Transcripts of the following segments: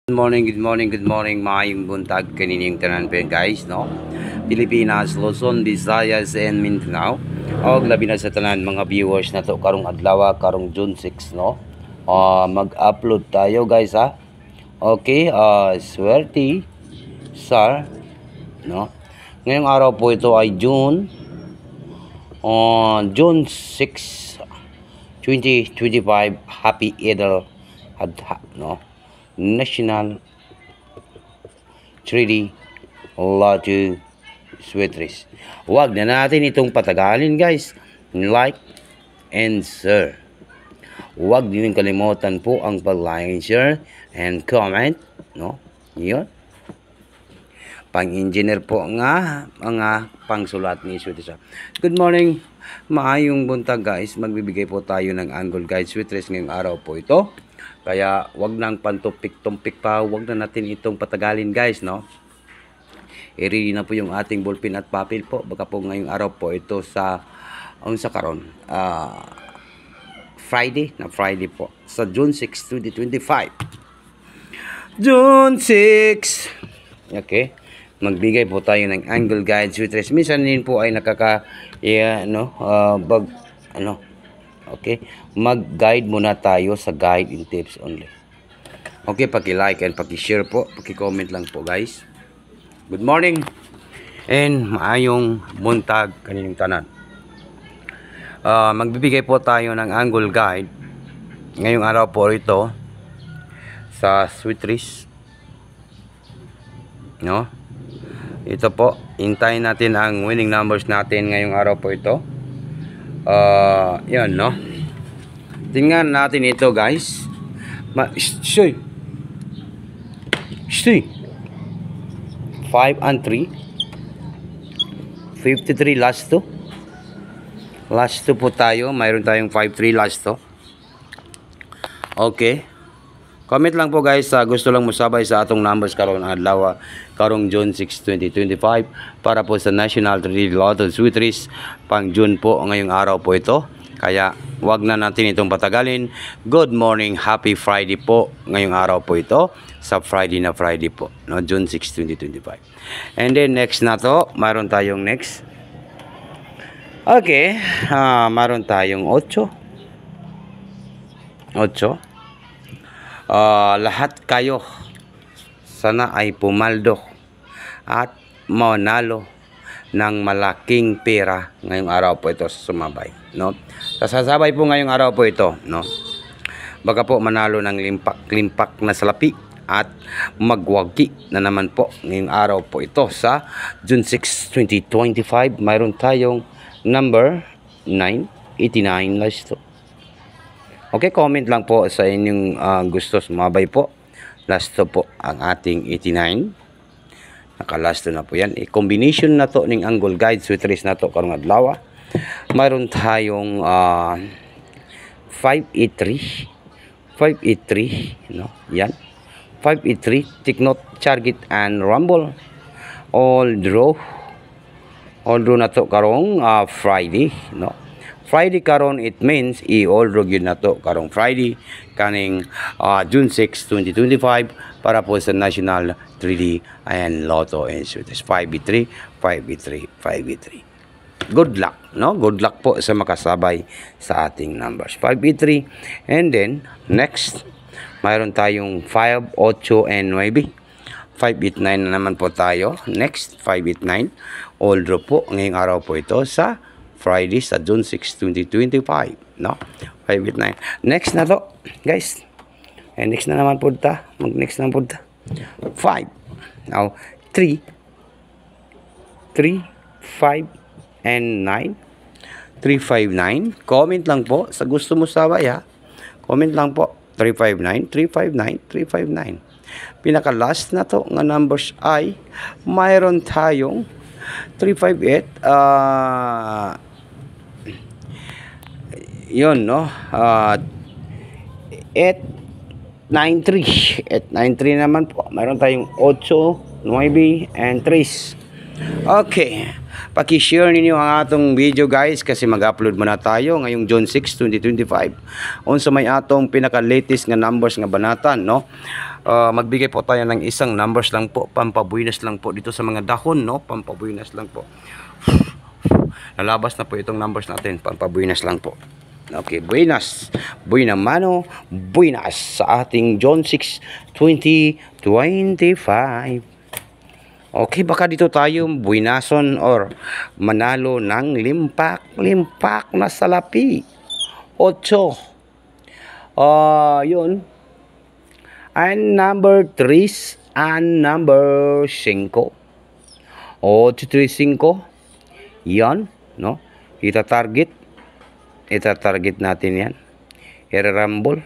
Good morning, good morning. Maayong buntag kanining tanan pa guys, no? Pilipinas, Luzon, Visayas, and Mindanao. Og labi na sa tanan mga viewers na to karong adlaw, karong June 6, no? Mag-upload tayo guys ha. Okay, swerte sir, no? Ngayong araw po ito ay June 6, 2025. Happy Eid al-Adha, no? National 3D Lotto Sweatres. Huwag na natin itong patagalin guys. Like and share. Huwag din kalimutan po ang pag-like, share, and comment. No? Yun. Pang-engineer po nga mga pangsulat ni Sweatres. Good morning. Maayong buntag guys. Magbibigay po tayo ng angle guide Sweatres ngayong araw po ito. Kaya wag nang pantumpik-tumpik pa, wag na natin itong patagalin guys, no? I-ready na po yung ating ballpen at papel po. Baka po ngayong araw po ito sa karon. Friday po. Sa June 6, 2025. June 6. Okay. Magbigay po tayo ng angle guide Sweatres. Minsan din po ay okay, mag-guide muna tayo sa guide and tips only. Okay, paki-like and paki-share po, paki-comment lang po guys. Good morning and maayong buntag kanining tanan. Magbibigay po tayo ng angle guide ngayong araw po ito sa Sweatres, no? Ito po, hintayin natin ang winning numbers natin ngayong araw po ito. Yan, no? Tingnan natin ito guys. Shh. 5 and 3. 53 last 2. Last 2 po tayo. Mayroon tayong 5-3 last 2. Okay. Comment lang po guys, gusto lang musabay sa atong numbers karong adlaw, karong June 6, 2025 para po sa National 3D Lotto Sweatres pang June po ngayong araw po ito. Kaya wag na natin itong patagalin. Good morning, happy Friday po ngayong araw po ito sa Friday po, no? June 6, 2025. And then next na to, mayroon tayong next. Okay, mayroon tayong 8. Lahat kayo sana ay pumaldo at manalo ng malaking pera ngayong araw po ito sa sumabay, no? Sasabay po ngayong araw po ito, no? Baka po manalo ng limpak na salapi at magwagi na naman po ngayong araw po ito sa June 6, 2025. Mayroon tayong number 989 last 2. Okay, comment lang po sa inyong gusto sumabay po. Last to po ang ating 89. Naka-last to na po yan. Combination na to ng angle guide Sweatres na to karong adlaw. Mayroon tayong 583. 583, no? Yan. 583, take note, target and rumble. All draw na to karong Friday, no? Friday karon, it means i-all draw yun na to karong Friday kaning June 6, 2025 para po sa National 3D and Lotto and Sweatres. 583. Good luck, no? Good luck po sa makasabay sa ating numbers. 583. And then next, mayroon tayong 5, 8 and 9. 589 na naman po tayo. Next, 589. All draw po ngayong araw po ito sa Friday sa June 6, 2025, no? 589. Next na to, guys. And next na naman po ta. Mag-next na po ta. 5. Now, 3, 5, and 9. 359. Comment lang po sa gusto mo sabay, ha? Comment lang po. 359, 359, 359. Pinaka-last na to nga numbers ay mayroon tayong 358. Yun, no? 893 naman po. Mayroon tayong 8, 9 and 3. Okay. Paki-share ninyo ang atong video guys kasi mag-upload muna tayo ngayong June 6, 2025. Unsa may atong pinaka-latest nga numbers nga banatan, no? Magbigay po tayo ng isang numbers lang po, pampabuinas lang po dito sa mga dahon, no? Pampabuinas lang po. Nalabas na po itong numbers natin, pampabuinas lang po. Okay, buenas. Buena mano, buenas sa ating June 6, 2025. Okay, baka dito tayo buinason or manalo ng limpak na salapi. 8. Yun. And number 3 and number 5. 835. Yan, no? Ita-target natin yan. Irarambol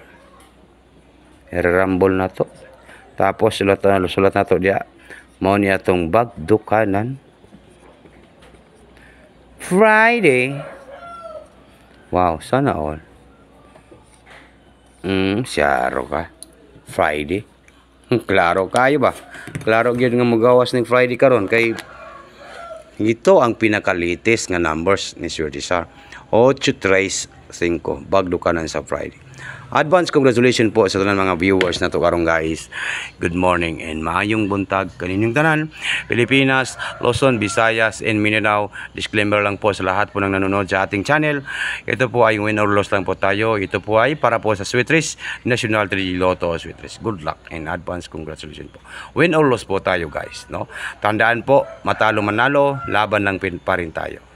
na to. Tapos sulat na to dia. Mao ni atong bagdukanan. Friday. Wow, sana all. Siyaro ka. Friday. Klaro kayo ba? Klaro gyud nga magawas ning Friday karon kay ito ang pinaka-latest nga numbers ni Sir Tisar. 835 bagdukanan sa Friday. Advance congratulations po sa tanan mga viewers na to karong guys. Good morning and maayong buntag kaninyong tanan. Pilipinas, Luzon, Visayas, and Mindanao. Disclaimer lang po sa lahat po ng nanonood sa ating channel. Ito po ay win or loss lang po tayo. Ito po ay para po sa Sweet Race, National 3 Lotto Sweet Race. Good luck and advance congratulations po. Win or loss po tayo guys, no? Tandaan po, matalo manalo, laban lang pa rin tayo.